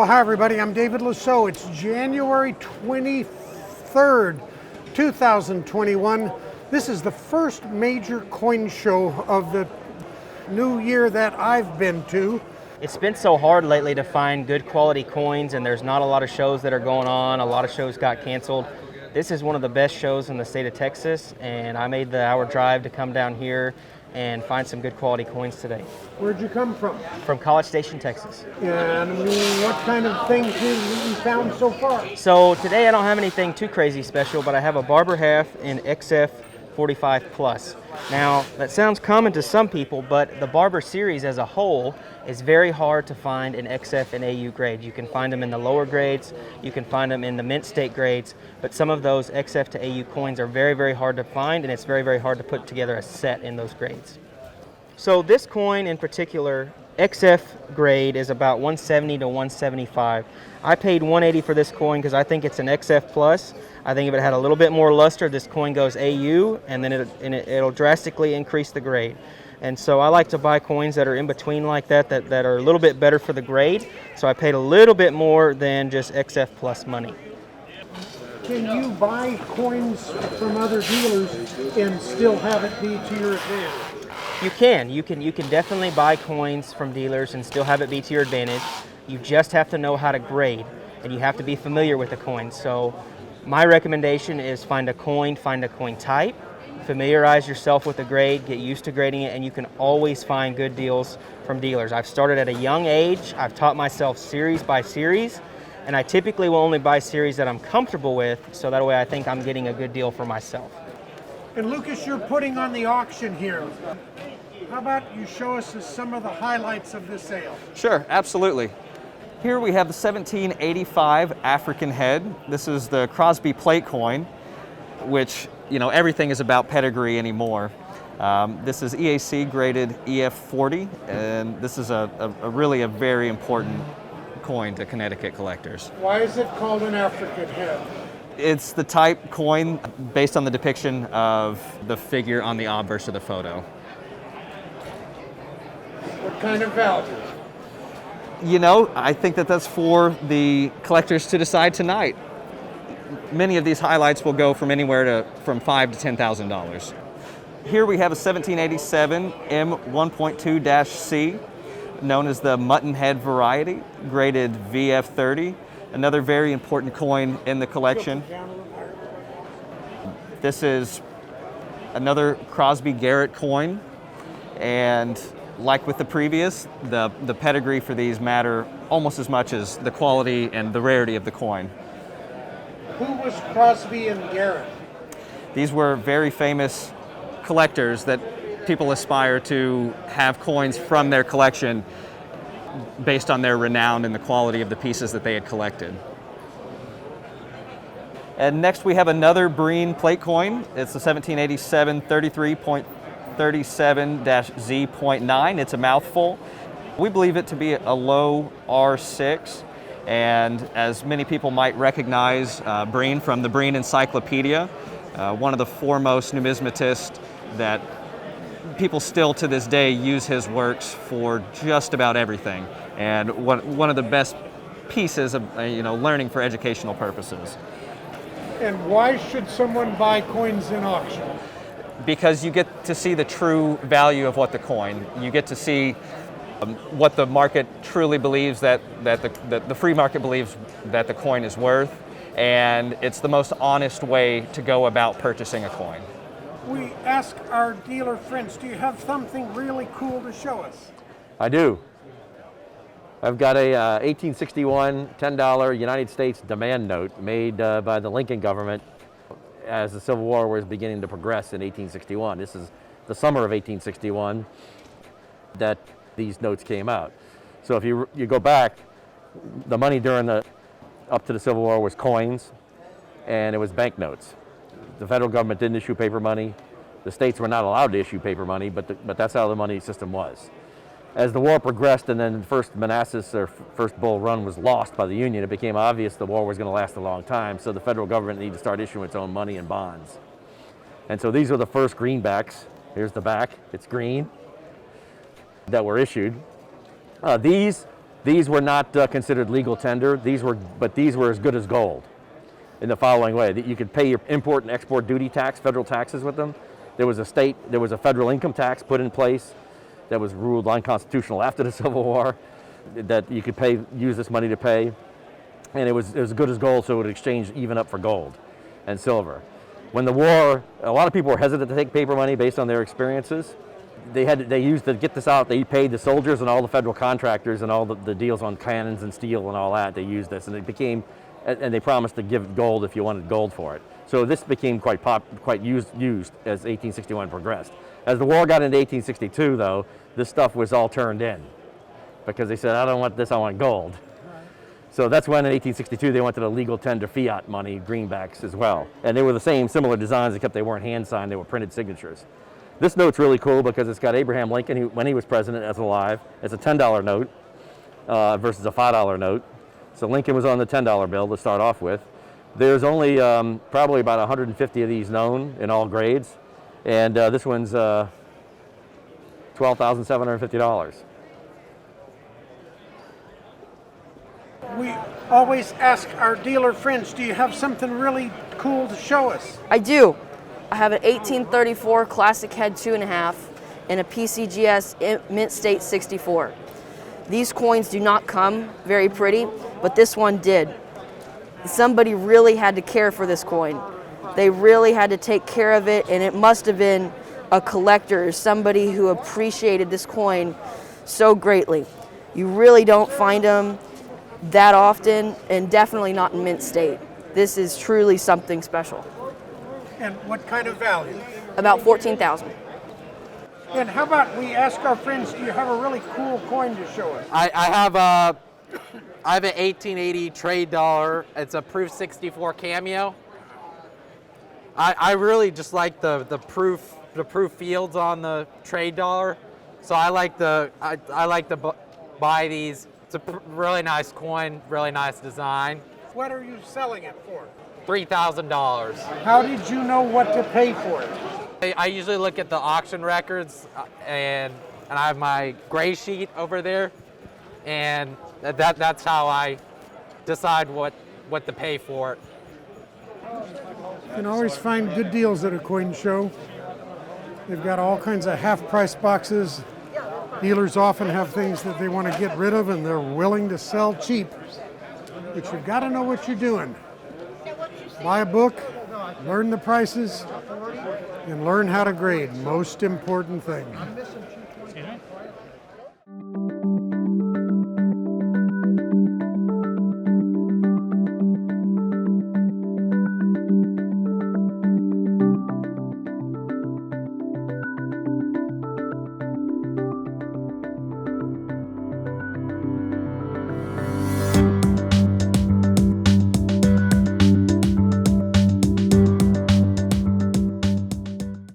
Well, hi everybody, I'm David Lisot. It's January 23rd, 2021. This is the first major coin show of the new year that I've been to. It's been so hard lately to find good quality coins, and there's not a lot of shows that are going on. A lot of shows got canceled. This is one of the best shows in the state of Texas, and I made the hour drive to come down here and find some good quality coins today. Where'd you come from? From College Station, Texas. And what kind of things you found so far? So today I don't have anything too crazy special, but I have a Barber Half in XF45 Plus. Now, that sounds common to some people, but the Barber series as a whole is very hard to find in XF and AU grades. You can find them in the lower grades, you can find them in the mint state grades, but some of those XF to AU coins are very, very hard to find, and it's very, very hard to put together a set in those grades. So this coin in particular, XF grade, is about 170 to 175. I paid 180 for this coin because I think it's an XF Plus. I think if it had a little bit more luster, this coin goes AU, and then it'll drastically increase the grade. And so I like to buy coins that are in between like that are a little bit better for the grade. So I paid a little bit more than just XF Plus money. Can you buy coins from other dealers and still have it be to your advantage? You can definitely buy coins from dealers and still have it be to your advantage. You just have to know how to grade, and you have to be familiar with the coin. So my recommendation is find a coin type, familiarize yourself with the grade, get used to grading it, and you can always find good deals from dealers. I've started at a young age. I've taught myself series by series, and I typically will only buy series that I'm comfortable with, so that way I think I'm getting a good deal for myself. And Lucas, you're putting on the auction here. How about you show us some of the highlights of this sale? Sure, absolutely. Here we have the 1785 African head. This is the Crosby plate coin, which, everything is about pedigree anymore. This is EAC graded EF40, and this is really a very important coin to Connecticut collectors. Why is it called an African head? It's the type coin based on the depiction of the figure on the obverse of the photo. What kind of value? I think that's for the collectors to decide tonight. Many of these highlights will go from anywhere from $5,000 to $10,000. Here we have a 1787 M1.2-C, known as the Muttonhead variety, graded VF30. Another very important coin in the collection. This is another Crosby Garrett coin, and like with the previous, the pedigree for these matter almost as much as the quality and the rarity of the coin. Who was Crosby and Garrett? These were very famous collectors that people aspire to have coins from their collection based on their renown and the quality of the pieces that they had collected. And next we have another Breen Plate coin. It's the 1787 33.37-Z.9. It's a mouthful. We believe it to be a low R6, and as many people might recognize Breen from the Breen Encyclopedia, one of the foremost numismatists that people still to this day use his works for just about everything, and one of the best pieces of learning for educational purposes. And why should someone buy coins in auction? Because you get to see the true value of what the coin. You get to see what the market truly believes that the free market believes that the coin is worth, and it's the most honest way to go about purchasing a coin. We ask our dealer friends, do you have something really cool to show us? I do. I've got a 1861 $10 United States demand note made by the Lincoln government as the Civil War was beginning to progress in 1861. This is the summer of 1861 that these notes came out. So if you go back, the money up to the Civil War was coins, and it was banknotes. The federal government didn't issue paper money. The states were not allowed to issue paper money, but that's how the money system was. As the war progressed and then first Manassas, or first Bull Run, was lost by the Union, it became obvious the war was going to last a long time, so the federal government needed to start issuing its own money and bonds. And so these are the first greenbacks. Here's the back, it's green, that were issued. These These were not considered legal tender. But these were as good as gold in the following way. That you could pay your import and export duty tax, federal taxes with them. There was a federal income tax put in place that was ruled unconstitutional after the Civil War, that you could use this money to pay. And it was as good as gold, so it would exchange even up for gold and silver. When the war, a lot of people were hesitant to take paper money based on their experiences. They used to get this out, they paid the soldiers and all the federal contractors and all the deals on cannons and steel and all that. They used this, and it became, and they promised to give gold if you wanted gold for it. So this became quite used as 1861 progressed. As the war got into 1862, though, this stuff was all turned in because they said, I don't want this, I want gold. So that's when in 1862 they went to the legal tender fiat money, greenbacks as well. And they were the same, similar designs, except they weren't hand signed, they were printed signatures. This note's really cool because it's got Abraham Lincoln, when he was president, as alive. It's a $10 note versus a $5 note. So Lincoln was on the $10 bill to start off with. There's only probably about 150 of these known in all grades. And this one's $12,750. We always ask our dealer friends, do you have something really cool to show us? I do. I have an 1834 Classic Head 2.5 and a PCGS Mint State 64. These coins do not come very pretty, but this one did. Somebody really had to care for this coin. They really had to take care of it, and it must have been a collector, somebody who appreciated this coin so greatly. You really don't find them that often, and definitely not in mint state. This is truly something special. And what kind of value? About $14,000. And how about we ask our friends, do you have a really cool coin to show us? I have an 1880 trade dollar. It's a proof 64 cameo. I really just like the proof fields on the trade dollar, so I like to buy these. It's a really nice coin, really nice design. What are you selling it for? $3,000. How did you know what to pay for it? I usually look at the auction records, and I have my gray sheet over there, and that's how I decide what to pay for it. You can always find good deals at a coin show. They've got all kinds of half-price boxes. Dealers often have things that they want to get rid of, and they're willing to sell cheap. But you've got to know what you're doing. Buy a book, learn the prices, and learn how to grade. Most important thing.